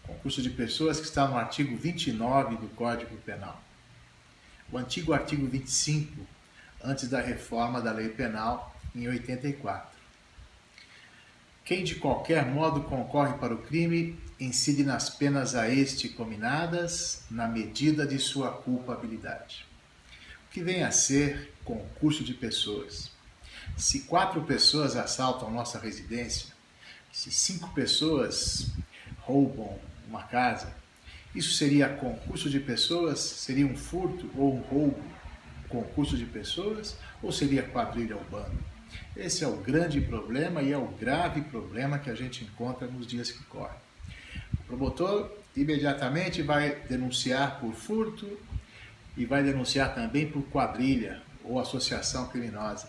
Concurso de pessoas que está no artigo 29 do Código Penal. O antigo artigo 25, antes da reforma da Lei Penal em 84. Quem de qualquer modo concorre para o crime incide nas penas a este cominadas na medida de sua culpabilidade. O que vem a ser concurso de pessoas? Se 4 pessoas assaltam nossa residência, se 5 pessoas roubam uma casa, isso seria concurso de pessoas? Seria um furto ou um roubo? Concurso de pessoas? Ou seria quadrilha urbana? Esse é o grande problema e é o grave problema que a gente encontra nos dias que correm. O promotor imediatamente vai denunciar por furto e vai denunciar também por quadrilha ou associação criminosa.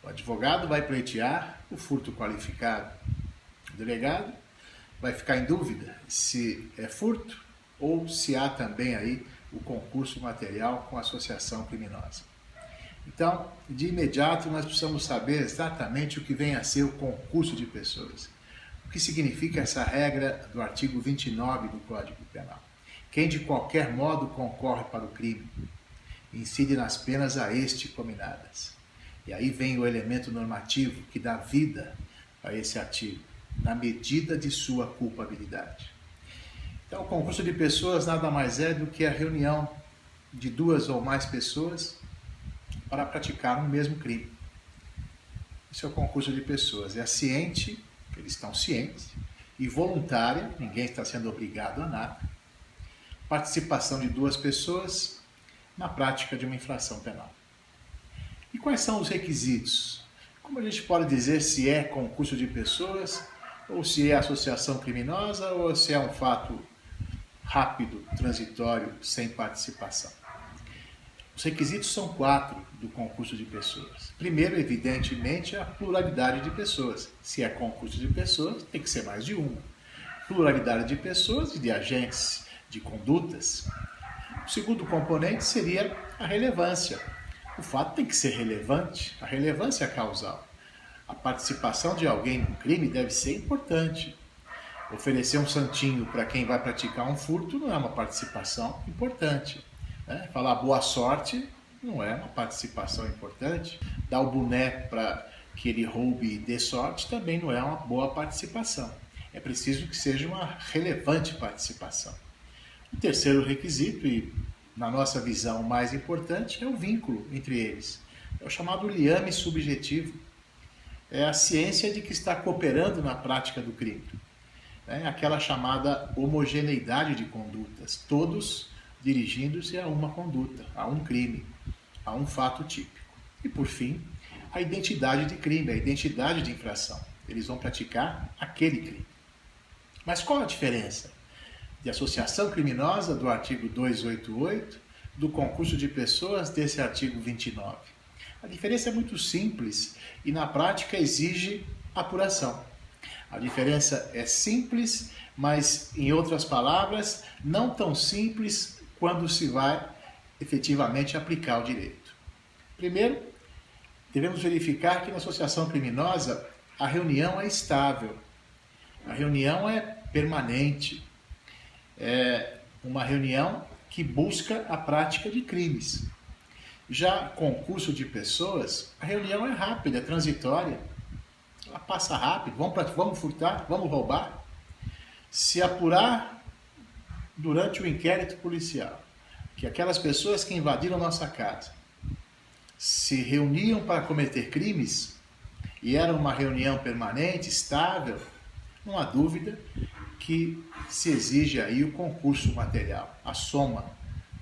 O advogado vai pleitear o furto qualificado. O delegado vai ficar em dúvida se é furto ou se há também aí o concurso material com associação criminosa. Então, de imediato, nós precisamos saber exatamente o que vem a ser o concurso de pessoas. O que significa essa regra do artigo 29 do Código Penal? Quem de qualquer modo concorre para o crime, incide nas penas a este cominadas. E aí vem o elemento normativo que dá vida a esse artigo, na medida de sua culpabilidade. Então, o concurso de pessoas nada mais é do que a reunião de 2 ou mais pessoas para praticar um mesmo crime. Esse é o concurso de pessoas. É ciente, eles estão cientes, e voluntária, ninguém está sendo obrigado a nada. Participação de 2 pessoas na prática de uma infração penal. E quais são os requisitos? Como a gente pode dizer se é concurso de pessoas, ou se é associação criminosa, ou se é um fato rápido, transitório, sem participação? Os requisitos são 4 do concurso de pessoas. Primeiro, evidentemente, a pluralidade de pessoas. Se é concurso de pessoas, tem que ser mais de uma. Pluralidade de pessoas e de agentes, de condutas. O segundo componente seria a relevância. O fato tem que ser relevante, a relevância causal. A participação de alguém no crime deve ser importante. Oferecer um santinho para quem vai praticar um furto não é uma participação importante. Falar boa sorte não é uma participação importante. Dar o boné para que ele roube e dê sorte também não é uma boa participação. É preciso que seja uma relevante participação. O terceiro requisito, e na nossa visão mais importante, é o vínculo entre eles. É o chamado liame subjetivo. É a ciência de que está cooperando na prática do crime. É aquela chamada homogeneidade de condutas. Todos dirigindo-se a uma conduta, a um crime, a um fato típico. E, por fim, a identidade de crime, a identidade de infração. Eles vão praticar aquele crime. Mas qual a diferença de associação criminosa do artigo 288 do concurso de pessoas desse artigo 29? A diferença é muito simples e, na prática, exige apuração. A diferença é simples, mas, em outras palavras, não tão simples quando se vai efetivamente aplicar o direito. Primeiro, devemos verificar que na associação criminosa a reunião é estável, a reunião é permanente, é uma reunião que busca a prática de crimes. Já concurso de pessoas, a reunião é rápida, é transitória, ela passa rápido, vamos furtar, vamos roubar. Se apurar durante o inquérito policial que aquelas pessoas que invadiram nossa casa se reuniam para cometer crimes e era uma reunião permanente, estável, não há dúvida que se exige aí o concurso material, a soma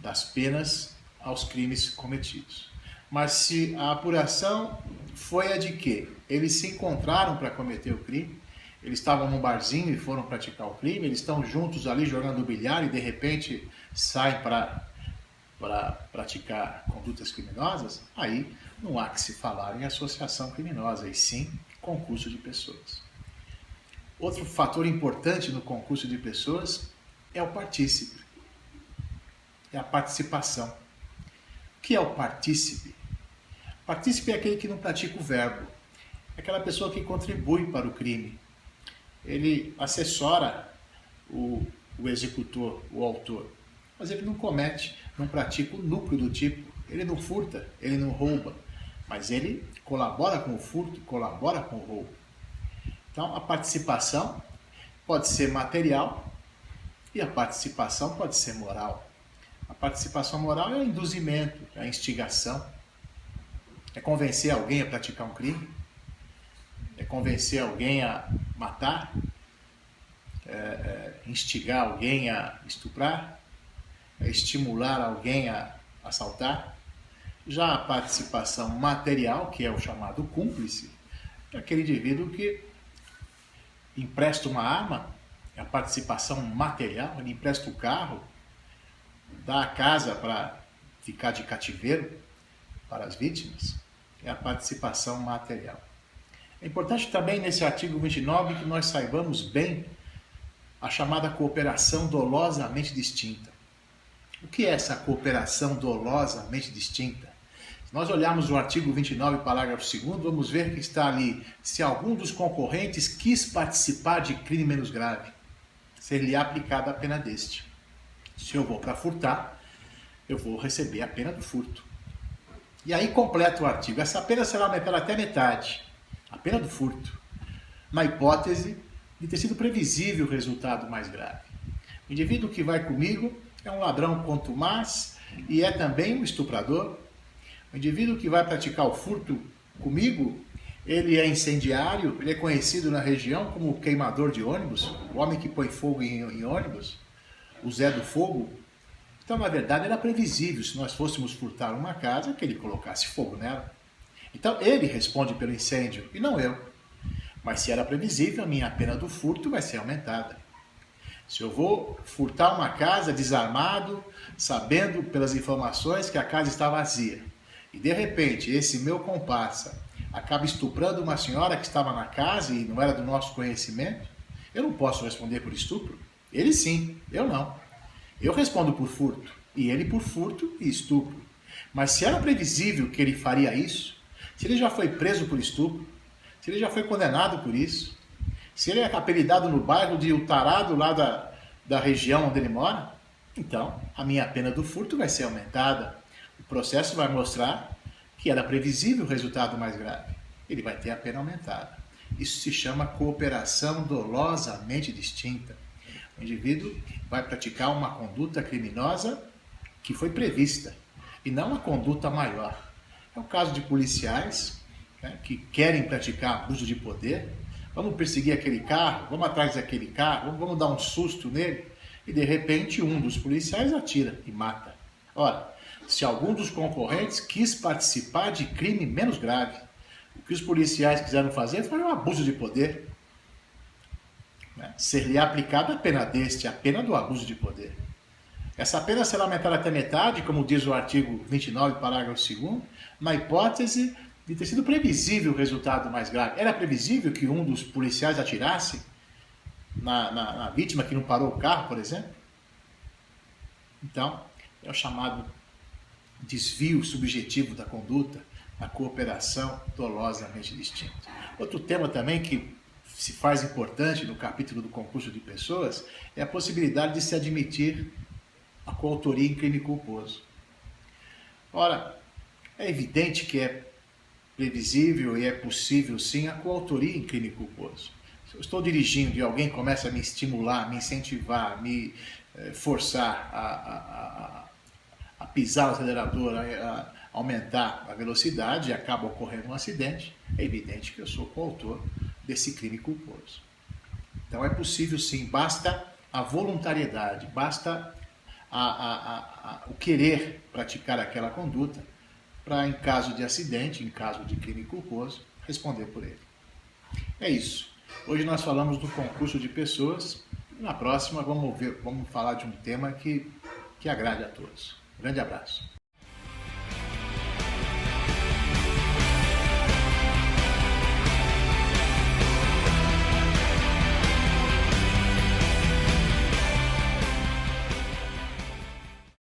das penas aos crimes cometidos. Mas se a apuração foi a de que eles se encontraram para cometer o crime, eles estavam num barzinho e foram praticar o crime, eles estão juntos ali jogando bilhar e de repente saem para praticar condutas criminosas, aí não há que se falar em associação criminosa, e sim concurso de pessoas. Outro fator importante no concurso de pessoas é o partícipe, é a participação. O que é o partícipe? Partícipe é aquele que não pratica o verbo, é aquela pessoa que contribui para o crime. Ele assessora o executor, o autor. Mas ele não comete, não pratica o núcleo do tipo. Ele não furta, ele não rouba, mas ele colabora com o furto, colabora com o roubo. Então, a participação pode ser material e a participação pode ser moral. A participação moral é o induzimento, é a instigação, é convencer alguém a praticar um crime, é convencer alguém a matar, instigar alguém a estuprar, é estimular alguém a assaltar. Já a participação material, que é o chamado cúmplice, é aquele indivíduo que empresta uma arma, é a participação material, ele empresta o carro, dá a casa para ficar de cativeiro para as vítimas, é a participação material. É importante também nesse artigo 29 que nós saibamos bem a chamada cooperação dolosamente distinta. O que é essa cooperação dolosamente distinta? Se nós olharmos o artigo 29, parágrafo 2º, vamos ver que está ali: se algum dos concorrentes quis participar de crime menos grave, ser-lhe aplicada a pena deste. Se eu vou para furtar, eu vou receber a pena do furto. E aí completa o artigo: essa pena será aumentada até metade, a pena do furto, na hipótese de ter sido previsível o resultado mais grave. O indivíduo que vai comigo é um ladrão contumaz e é também um estuprador. O indivíduo que vai praticar o furto comigo, ele é incendiário, ele é conhecido na região como o queimador de ônibus, o homem que põe fogo em ônibus, o Zé do Fogo. Então, na verdade, era previsível, se nós fôssemos furtar uma casa, que ele colocasse fogo nela. Então, ele responde pelo incêndio e não eu. Mas se era previsível, a minha pena do furto vai ser aumentada. Se eu vou furtar uma casa desarmado, sabendo pelas informações que a casa está vazia, e de repente esse meu comparsa acaba estuprando uma senhora que estava na casa e não era do nosso conhecimento, eu não posso responder por estupro. Ele sim, eu não. Eu respondo por furto, e ele por furto e estupro. Mas se era previsível que ele faria isso, se ele já foi preso por estupro, se ele já foi condenado por isso, se ele é apelidado no bairro de o tarado lá da região onde ele mora, então a minha pena do furto vai ser aumentada. O processo vai mostrar que era previsível o resultado mais grave. Ele vai ter a pena aumentada. Isso se chama cooperação dolosamente distinta. O indivíduo vai praticar uma conduta criminosa que foi prevista e não uma conduta maior. É o caso de policiais, né, que querem praticar abuso de poder. Vamos perseguir aquele carro, vamos atrás daquele carro, vamos dar um susto nele, e de repente um dos policiais atira e mata. Ora, se algum dos concorrentes quis participar de crime menos grave, o que os policiais quiseram fazer foi um abuso de poder. Ser-lhe aplicada a pena deste, a pena do abuso de poder. Essa pena será aumentada até metade, como diz o artigo 29, parágrafo 2º, na hipótese de ter sido previsível o resultado mais grave. Era previsível que um dos policiais atirasse na vítima que não parou o carro, por exemplo? Então, é o chamado desvio subjetivo da conduta, a cooperação dolosamente distinta. Outro tema também que se faz importante no capítulo do concurso de pessoas é a possibilidade de se admitir a coautoria em crime culposo. Ora, é evidente que é previsível e é possível sim a coautoria em crime culposo. Se eu estou dirigindo e alguém começa a me estimular, me incentivar, me forçar a pisar no acelerador, a aumentar a velocidade e acaba ocorrendo um acidente, é evidente que eu sou coautor desse crime culposo. Então é possível sim, basta a voluntariedade, basta o querer praticar aquela conduta para, em caso de acidente, em caso de crime culposo, responder por ele. É isso. Hoje nós falamos do concurso de pessoas. Na próxima vamos falar de um tema que agrade a todos. Um grande abraço.